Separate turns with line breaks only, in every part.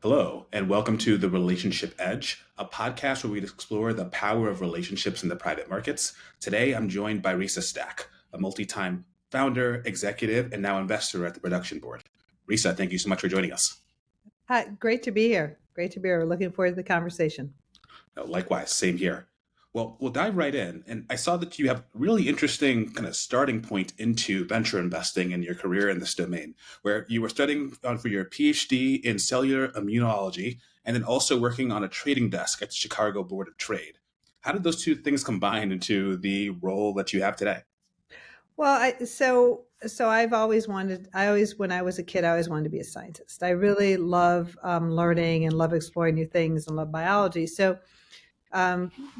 Hello, and welcome to The Relationship Edge, a podcast where we explore the power of relationships in the private markets. Today, I'm joined by Risa Stack, a multi-time founder, executive, and now investor at the production board. Risa, thank you so much for joining us.
Hi, great to be here. Great to be here. We're looking forward to the conversation.
Likewise, same here. Well, we'll dive right in. And I saw that you have a really interesting kind of starting point into venture investing in your career in this domain, where you were studying for your PhD in cellular immunology and then also working on a trading desk at the Chicago Board of Trade. How did those two things combine into the role that you have today?
Well, I've always wanted. When I was a kid, I always wanted to be a scientist. I really love learning and love exploring new things and love biology. So,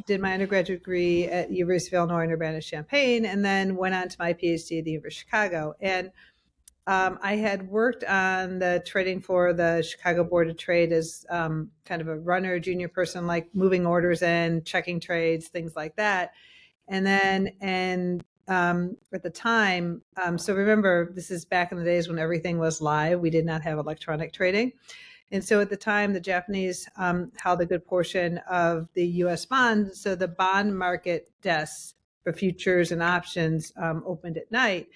did my undergraduate degree at University of Illinois Urbana-Champaign, and then went on to my PhD at the University of Chicago. And I had worked on the trading for the Chicago Board of Trade as kind of a runner, junior person, like moving orders in, checking trades, things like that. And then, at the time, so remember, this is back in the days when everything was live. We did not have electronic trading. And so at the time, the Japanese held a good portion of the U.S. bond. So the bond market desks for futures and options opened at night.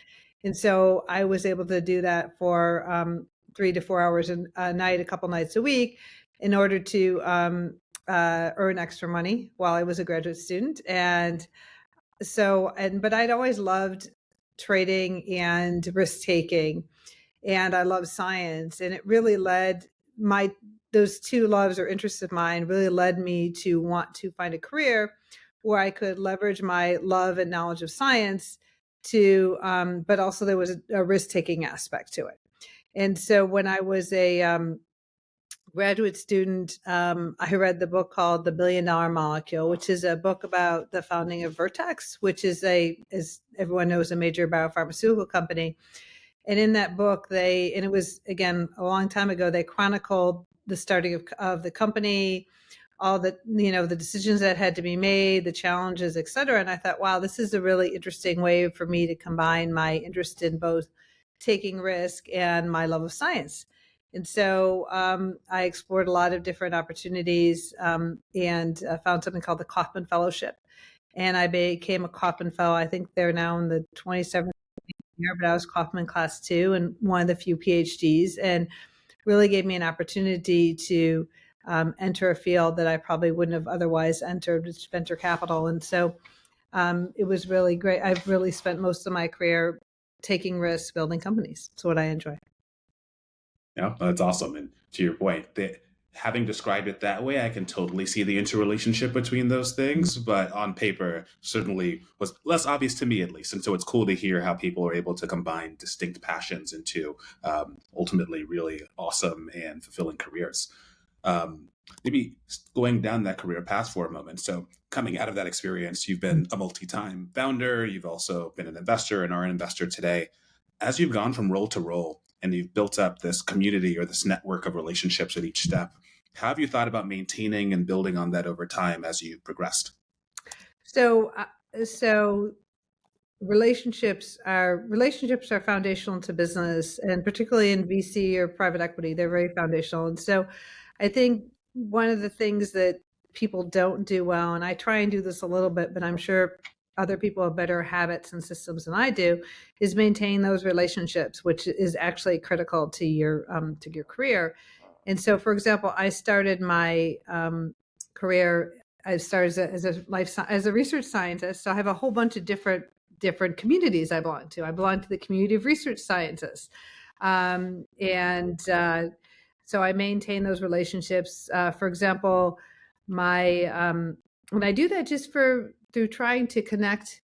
And so I was able to do that for 3 to 4 hours a night, a couple nights a week, in order to earn extra money while I was a graduate student. But I'd always loved trading and risk taking, and I love science. And it really those two loves or interests of mine really led me to want to find a career where I could leverage my love and knowledge of science but also there was a risk taking aspect to it. And so when I was a graduate student, I read the book called The $1 Billion Molecule, which is a book about the founding of Vertex, which is as everyone knows, a major biopharmaceutical company. And in that book, and it was, again, a long time ago, they chronicled the starting of the company, all the decisions that had to be made, the challenges, et cetera. And I thought, wow, this is a really interesting way for me to combine my interest in both taking risk and my love of science. And so I explored a lot of different opportunities and found something called the Kauffman Fellowship. And I became a Kauffman Fellow. I think they're now in the 27th year, but I was Kauffman Class 2 and one of the few PhDs, and really gave me an opportunity to enter a field that I probably wouldn't have otherwise entered, which is venture capital. And so it was really great. I've really spent most of my career taking risks, building companies. It's what I enjoy.
Yeah, that's awesome. And to your point, having described it that way, I can totally see the interrelationship between those things, but on paper certainly was less obvious to me, at least. And so it's cool to hear how people are able to combine distinct passions into ultimately really awesome and fulfilling careers. Maybe going down that career path for a moment. So coming out of that experience, you've been a multi-time founder, you've also been an investor and are an investor today. As you've gone from role to role, and you've built up this community or this network of relationships at each step, how have you thought about maintaining and building on that over time as you progressed?
So relationships are foundational to business, and particularly in VC or private equity, they're very foundational. And so I think one of the things that people don't do well, and I try and do this a little bit, but I'm sure other people have better habits and systems than I do, is maintain those relationships, which is actually critical to your career. And so, for example, I started my career. I started as a research scientist. So I have a whole bunch of different communities I belong to. I belong to the community of research scientists, so I maintain those relationships. For example, when I do that just through trying to connect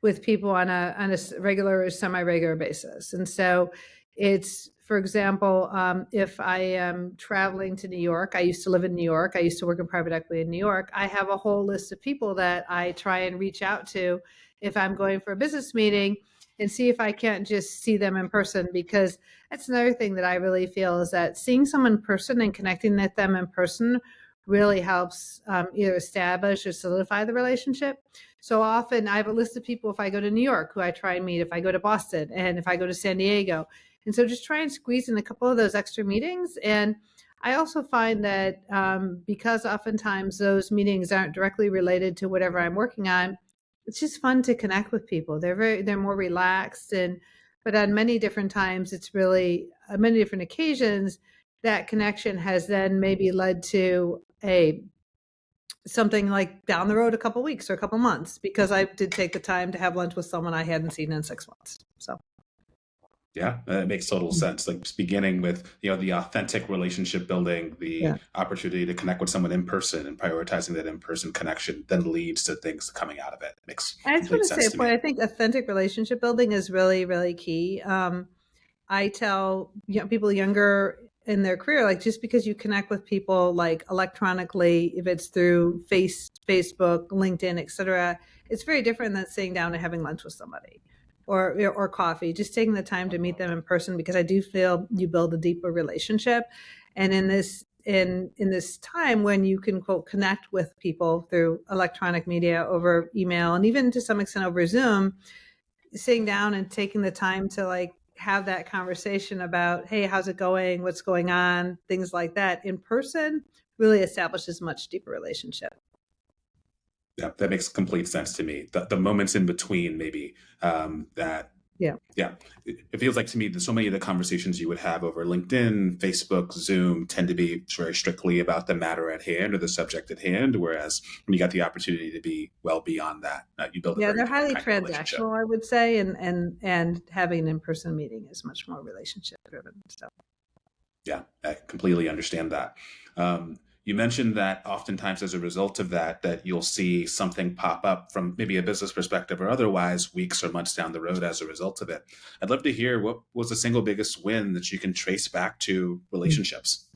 with people on a regular or semi-regular basis. And so it's, for example, if I am traveling to New York, I used to live in New York, I used to work in private equity in New York, I have a whole list of people that I try and reach out to if I'm going for a business meeting and see if I can't just see them in person, because that's another thing that I really feel is that seeing someone in person and connecting with them in person really helps either establish or solidify the relationship. So often I have a list of people if I go to New York who I try and meet, if I go to Boston, and if I go to San Diego. And so just try and squeeze in a couple of those extra meetings. And I also find that because oftentimes those meetings aren't directly related to whatever I'm working on, it's just fun to connect with people. They're more relaxed, and but on many different times, it's really on many different occasions that connection has then maybe led to a something like down the road a couple weeks or a couple months because I did take the time to have lunch with someone I hadn't seen in 6 months. So
Yeah, that makes total sense. Like just beginning with, the authentic relationship building, the
yeah.
opportunity to connect with someone in person and prioritizing that in-person connection then leads to things coming out of it. It makes
I just want
complete
to say
sense
a
to
point.
me.
I think authentic relationship building is really, really key. I tell people younger in their career, like just because you connect with people like electronically, if it's through Facebook, LinkedIn, etc., it's very different than sitting down and having lunch with somebody or coffee. Just taking the time to meet them in person because I do feel you build a deeper relationship. And in this time when you can quote connect with people through electronic media over email and even to some extent over Zoom, sitting down and taking the time to like have that conversation about, hey, how's it going, what's going on, things like that in person really establishes much deeper relationship.
Yeah, that makes complete sense to me. The moments in between, maybe, that,
Yeah.
yeah, it feels like to me that so many of the conversations you would have over LinkedIn, Facebook, Zoom tend to be very strictly about the matter at hand or the subject at hand. Whereas when you got the opportunity to be well beyond that, you build a
Yeah,
very
they're
different
highly
kind of relationship.
transactional, I would say, and having an in-person meeting is much more relationship driven. So
Yeah, I completely understand that. You mentioned that oftentimes as a result of that, that you'll see something pop up from maybe a business perspective or otherwise weeks or months down the road as a result of it. I'd love to hear what was the single biggest win that you can trace back to relationships.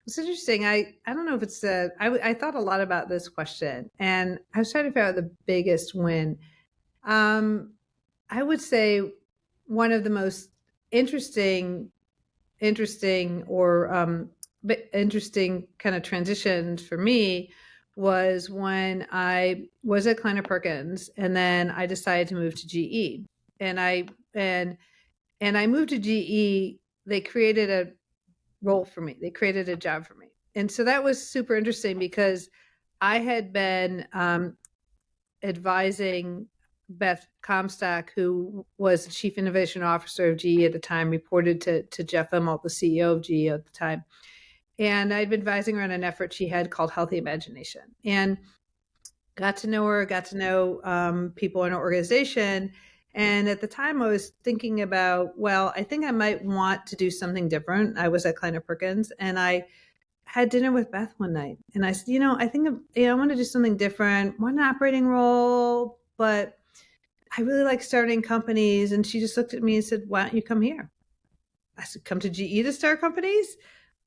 it's interesting. I don't know if it's I thought a lot about this question and I was trying to figure out the biggest win. Um, I would say one of the most interesting or but interesting kind of transitions for me was when I was at Kleiner Perkins and then I decided to move to GE. And I moved to GE, they created a role for me. They created a job for me. And so that was super interesting because I had been advising Beth Comstock, who was the chief innovation officer of GE at the time, reported to Jeff Immelt, the CEO of GE at the time. And I'd been advising her on an effort she had called Healthy Imagination. And got to know her, got to know people in our organization. And at the time, I was thinking about, well, I think I might want to do something different. I was at Kleiner Perkins, and I had dinner with Beth one night, and I said, I think I want to do something different, want an operating role, but I really like starting companies. And she just looked at me and said, why don't you come here? I said, come to GE to start companies?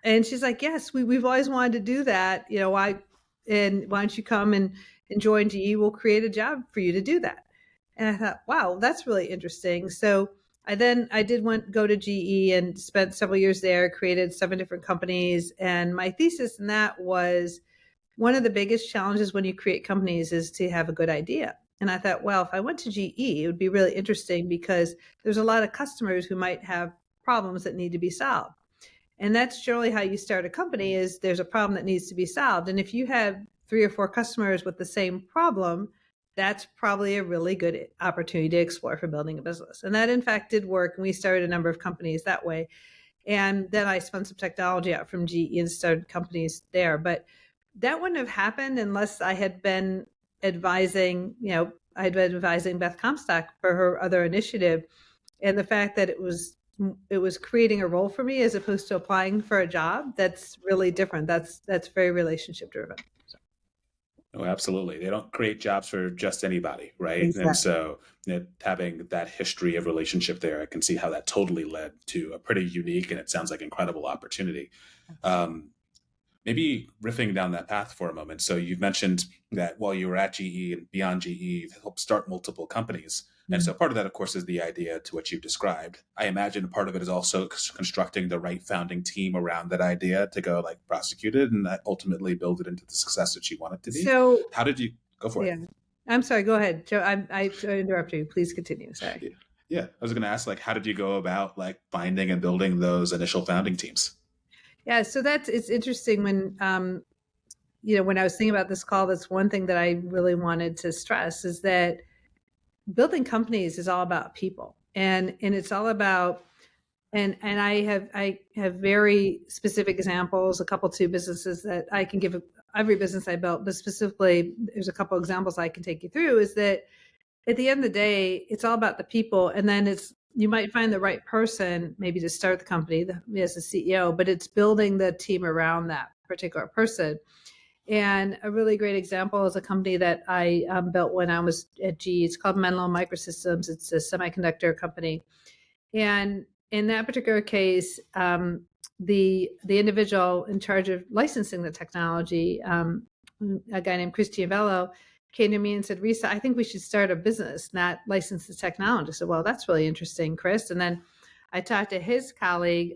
And she's like, yes, we've always wanted to do that. Why don't you come and join GE? We'll create a job for you to do that. And I thought, wow, that's really interesting. So I did go to GE and spent several years there, created 7 different companies. And my thesis in that was one of the biggest challenges when you create companies is to have a good idea. And I thought, well, if I went to GE, it would be really interesting because there's a lot of customers who might have problems that need to be solved. And that's generally how you start a company is there's a problem that needs to be solved. And if you have 3 or 4 customers with the same problem, that's probably a really good opportunity to explore for building a business. And that in fact did work. And we started a number of companies that way. And then I spun some technology out from GE and started companies there. But that wouldn't have happened unless I had been advising, I'd been advising Beth Comstock for her other initiative. And the fact that it was creating a role for me as opposed to applying for a job, that's really different. That's very relationship driven. So,
Oh, absolutely. They don't create jobs for just anybody, right? And
exactly.
so having that history of relationship there, I can see how that totally led to a pretty unique and it sounds like incredible opportunity. Um, Maybe riffing down that path for a moment. So you've mentioned that while you were at GE and beyond GE, you've helped start multiple companies. And so part of that, of course, is the idea to what you've described. I imagine part of it is also constructing the right founding team around that idea to go like prosecute it and ultimately build it into the success that you want it to be.
So
How did you go for it?
yeah, I'm sorry. Go ahead, Joe. I interrupted you. Please continue. Sorry.
Yeah. Yeah. I was going to ask, like, how did you go about like finding and building those initial founding teams?
Yeah, so it's interesting when when I was thinking about this call, that's one thing that I really wanted to stress is that building companies is all about people, and it's all about and I have very specific examples, a couple two businesses that I can give every business I built, but specifically there's a couple examples I can take you through. Is that at the end of the day, it's all about the people, and then you might find the right person maybe to start the company as a CEO, but it's building the team around that particular person. And a really great example is a company that I built when I was at GE. It's called Menlo Microsystems. It's a semiconductor company. And in that particular case, the individual in charge of licensing the technology, a guy named Chris Giavello, came to me and said, "Risa, I think we should start a business, not license the technology." I said, "Well, that's really interesting, Chris." And then I talked to his colleague,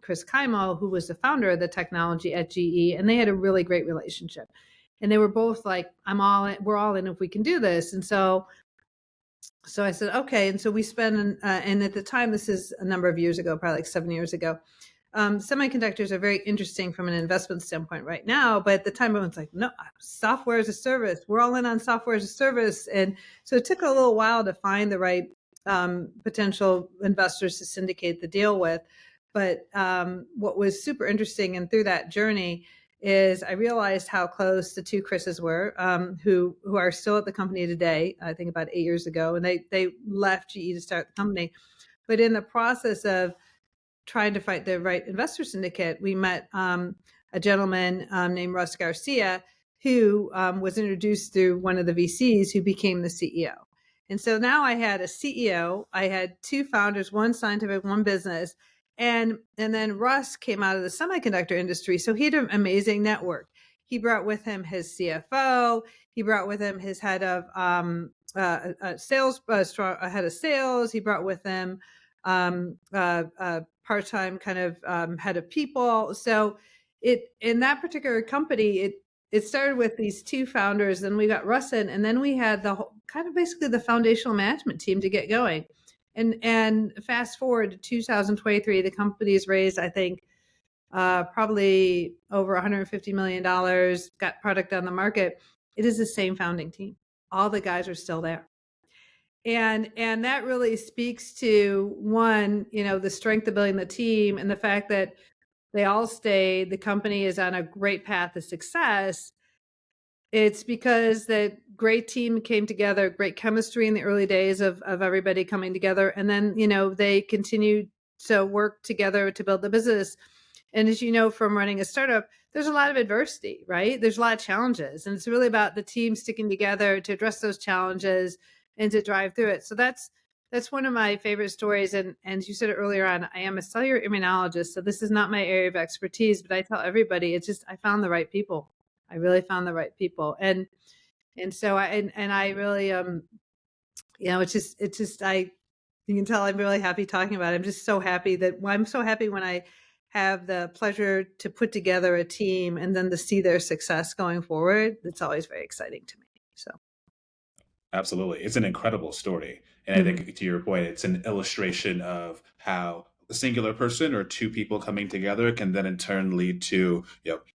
Chris Kaimo, who was the founder of the technology at GE, and they had a really great relationship. And they were both like, "I'm all in, we're all in if we can do this." And so I said, okay. And so we spent, and at the time, this is a number of years ago, probably like 7 years ago. Semiconductors are very interesting from an investment standpoint right now, but at the time, everyone's like, no, software as a service. We're all in on software as a service. And so it took a little while to find the right potential investors to syndicate the deal with. But what was super interesting, and through that journey, is I realized how close the two Chris's were, who are still at the company today. I think about 8 years ago, and they left GE to start the company. But in the process of trying to find the right investor syndicate, we met a gentleman named Russ Garcia, who was introduced through one of the VCs, who became the CEO. And so now I had a CEO, I had two founders, one scientific, one business. And then Russ came out of the semiconductor industry, so he had an amazing network. He brought with him his CFO. He brought with him his head of sales, head of sales. He brought with him part-time kind of head of people. So in that particular company, it started with these two founders, then we got Russ in, and then we had the whole, kind of basically the foundational management team to get going. And fast forward to 2023, the company's raised, I think, probably over $150 million, got product on the market. It is the same founding team. All the guys are still there. And that really speaks to, one, the strength of building the team, and the fact that they all stayed. The company is on a great path to success. It's because that great team came together, great chemistry in the early days of everybody coming together. And then, they continued to work together to build the business. And as you know, from running a startup, there's a lot of adversity, right? There's a lot of challenges. And it's really about the team sticking together to address those challenges and to drive through it. So that's one of my favorite stories. And as you said earlier on, I am a cellular immunologist. So this is not my area of expertise, but I tell everybody, it's just, I found the right people. I really found the right people. And so I really, it's just, you can tell I'm really happy talking about it. I'm just so happy I'm so happy when I have the pleasure to put together a team and then to see their success going forward. It's always very exciting to me. So.
Absolutely. It's an incredible story. And I think, to your point, it's an illustration of how a singular person or two people coming together can then in turn lead to,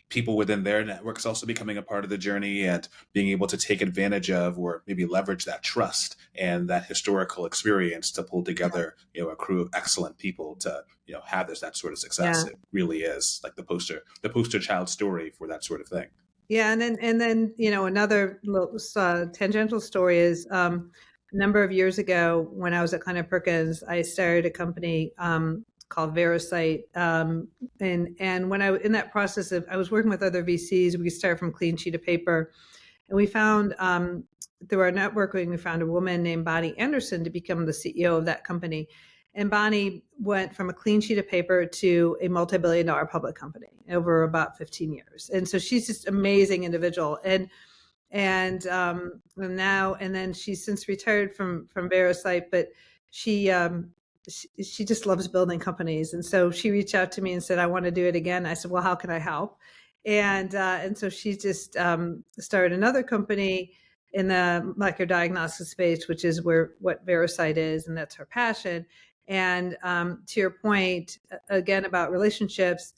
people within their networks also becoming a part of the journey and being able to take advantage of or maybe leverage that trust and that historical experience to pull together, a crew of excellent people to, have that sort of success.
Yeah.
It really is like the poster child story for that sort of thing.
Yeah, and then another little tangential story is a number of years ago when I was at Kleiner Perkins, I started a company called Verisight, and when in that process of I was working with other VCs, we started from clean sheet of paper, and we found through our networking, we found a woman named Bonnie Anderson to become the CEO of that company. And Bonnie went from a clean sheet of paper to a multi-billion-dollar public company over about 15 years. And so she's just an amazing individual. And then she's since retired from Verisight, but she just loves building companies. And so she reached out to me and said, "I want to do it again." I said, "Well, how can I help?" And so she just started another company in the molecular diagnostics space, which is what Verisight is, and that's her passion. And to your point again about relationships,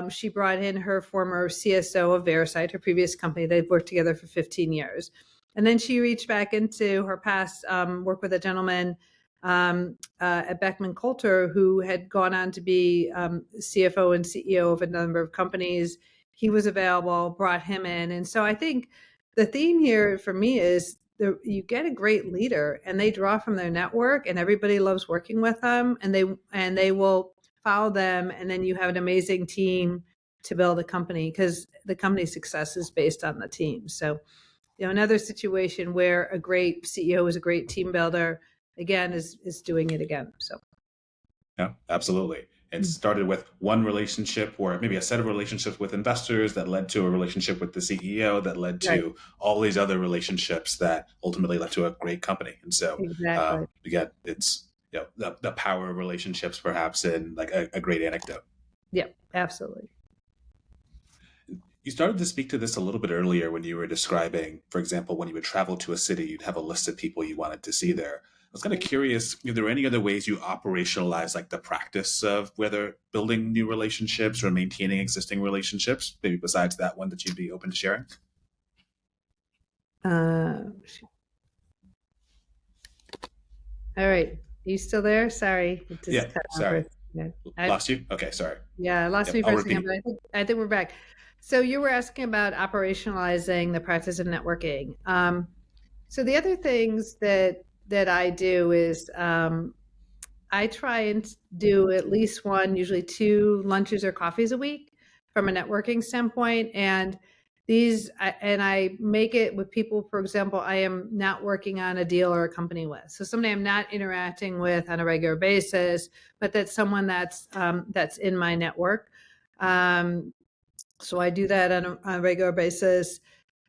She brought in her former CSO of Verisight, her previous company. They've worked together for 15 years. And then she reached back into her past work with a gentleman at Beckman Coulter who had gone on to be CFO and CEO of a number of companies. He was available, brought him in. And so I think the theme here for me is you get a great leader and they draw from their network and everybody loves working with them and they will follow them. And then you have an amazing team to build a company because the company's success is based on the team. So, another situation where a great CEO is a great team builder, again, is doing it again. So,
yeah, absolutely. It started with one relationship or maybe a set of relationships with investors that led to a relationship with the CEO that led
right,
to all these other relationships that ultimately led to a great company. And so,
exactly.
again, it's the power of relationships, perhaps, in like a great anecdote.
Yeah, absolutely.
You started to speak to this a little bit earlier when you were describing, for example, when you would travel to a city, you'd have a list of people you wanted to see there. I was kind of curious if there were any other ways you operationalize like the practice of whether building new relationships or maintaining existing relationships, maybe besides that one that you'd be open to sharing.
Uh, all right. Are you still there? Sorry, it
Yeah,
just cut off for
sorry.
a second.
Lost you? Okay, sorry.
Yeah, lost
Yep,
me for
I'll
a second,
repeat.
but I think we're back. So you were asking about operationalizing the practice of networking. So the other things that I do is I try and do at least one, usually two lunches or coffees a week from a networking standpoint. And I make it with people, for example, I am not working on a deal or a company with. So somebody I'm not interacting with on a regular basis, but that's someone that's in my network. Um, so I do that on a regular basis.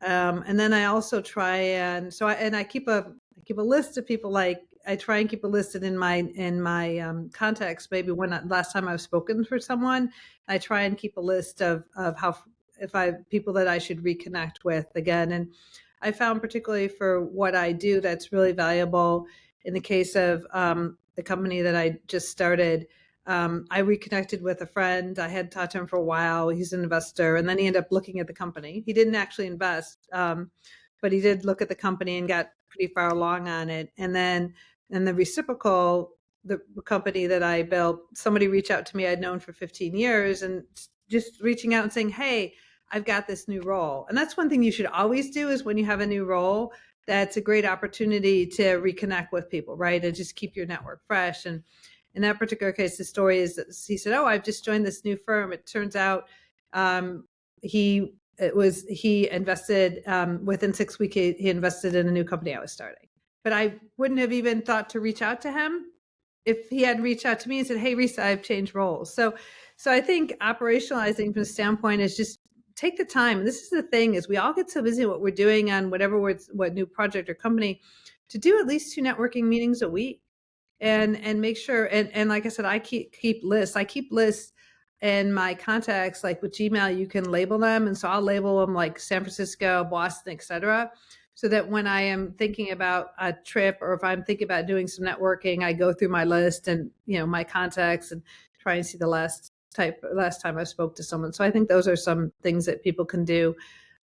And then I also try and I keep a list of people. Like I try and keep a list in my contacts. Maybe last time I've spoken for someone, I try and keep a list of how if I people that I should reconnect with again. And I found particularly for what I do that's really valuable in the case of the company that I just started. I reconnected with a friend. I had talked to him for a while. He's an investor, and then he ended up looking at the company. He didn't actually invest, but he did look at the company and got pretty far along on it. And then, and the reciprocal, the company that I built, somebody reached out to me I'd known for 15 years, and just reaching out and saying, "Hey, I've got this new role." And that's one thing you should always do is when you have a new role, that's a great opportunity to reconnect with people, right? And just keep your network fresh. And in that particular case, the story is that he said, "Oh, I've just joined this new firm." It turns out um, he invested within 6 weeks. He invested in a new company I was starting, but I wouldn't have even thought to reach out to him if he had reached out to me and said, "Hey, Risa, I've changed roles." So I think operationalizing from the standpoint is just take the time. And this is the thing: is we all get so busy what we're doing on what new project or company to do at least 2 networking meetings a week and make sure and like I said, I keep lists. I keep lists in my contacts, like with Gmail, you can label them. And so I'll label them like San Francisco, Boston, etc. So that when I am thinking about a trip or if I'm thinking about doing some networking, I go through my list and my contacts and try and see the last time I spoke to someone. So I think those are some things that people can do.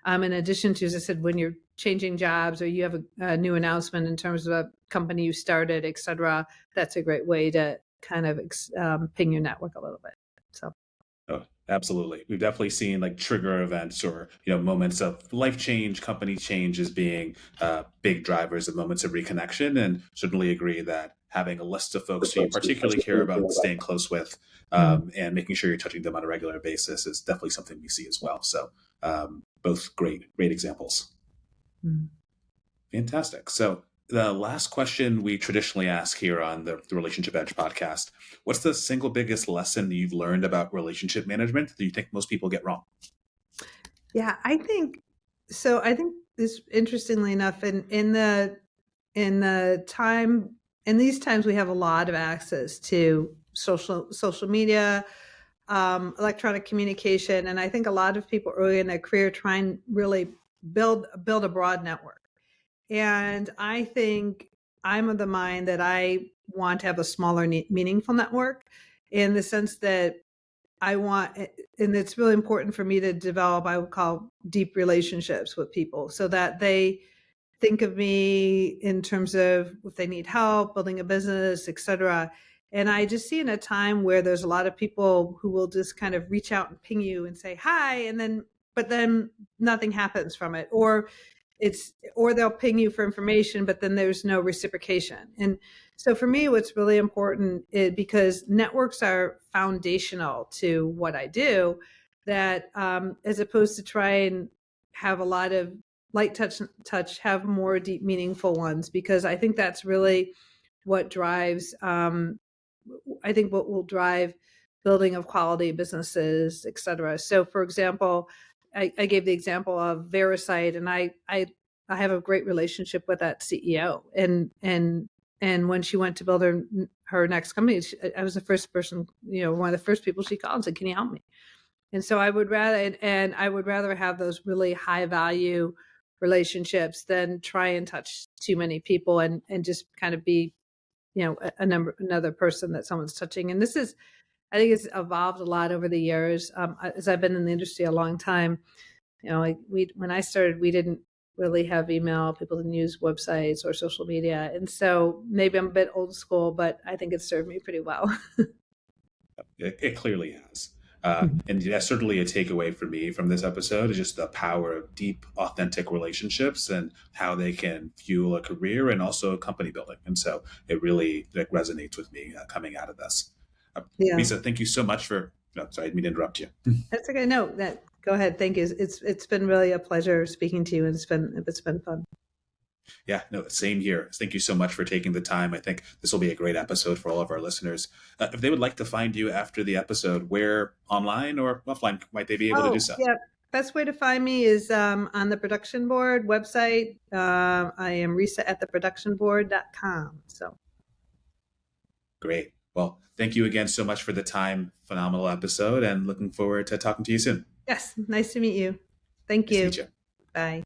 In addition to, as I said, when you're changing jobs or you have a new announcement in terms of a company you started, et cetera, that's a great way to kind of ping your network a little bit. So,
Oh, absolutely. We've definitely seen like trigger events or moments of life change, company change as being big drivers of moments of reconnection, and certainly agree that having a list of folks who you particularly care about staying close with
mm,
and making sure you're touching them on a regular basis is definitely something we see as well. So both great examples.
mm.
Fantastic. So the last question we traditionally ask here on the Relationship Edge podcast: what's the single biggest lesson you've learned about relationship management that you think most people get wrong?
Yeah, I think so. I think this, interestingly enough, in the time in these times, we have a lot of access to social media, electronic communication, and I think a lot of people early in their career try and really build a broad network. And I think I'm of the mind that I want to have a smaller, meaningful network in the sense that I want and it's really important for me to develop, I would call, deep relationships with people so that they think of me in terms of if they need help building a business, etc. And I just see in a time where there's a lot of people who will just kind of reach out and ping you and say hi, and then but then nothing happens from it, or they'll ping you for information, but then there's no reciprocation. And so for me, what's really important is, because networks are foundational to what I do, that as opposed to try and have a lot of light touch, have more deep, meaningful ones, because I think that's really what drives, I think what will drive building of quality businesses, et cetera. So for example, I gave the example of Verisight, and I have a great relationship with that CEO, and when she went to build her next company, I was the first person, one of the first people she called and said, "Can you help me?" And so I would rather have those really high value relationships than try and touch too many people and just kind of be, another person that someone's touching. And I think it's evolved a lot over the years. As I've been in the industry a long time, when I started, we didn't really have email. People didn't use websites or social media. And so maybe I'm a bit old school, but I think it served me pretty well.
It clearly has. And that's certainly a takeaway for me from this episode is just the power of deep, authentic relationships and how they can fuel a career and also company building. And so it really resonates with me coming out of this.
Yeah.
Risa, thank you so much for. No, sorry, I didn't mean to interrupt you.
That's okay. No, go ahead. Thank you. It's been really a pleasure speaking to you, and it's been fun.
Yeah, no, same here. Thank you so much for taking the time. I think this will be a great episode for all of our listeners. If they would like to find you after the episode, where online or offline might they be able to do
Oh,
so?
yeah. Best way to find me is on the production board website. I am Risa at theproductionboard.com. So
Great. Well, thank you again so much for the time. Phenomenal episode, and looking forward to talking to you soon.
yes, nice to meet you. Thank
Nice to
you.
meet you.
Bye.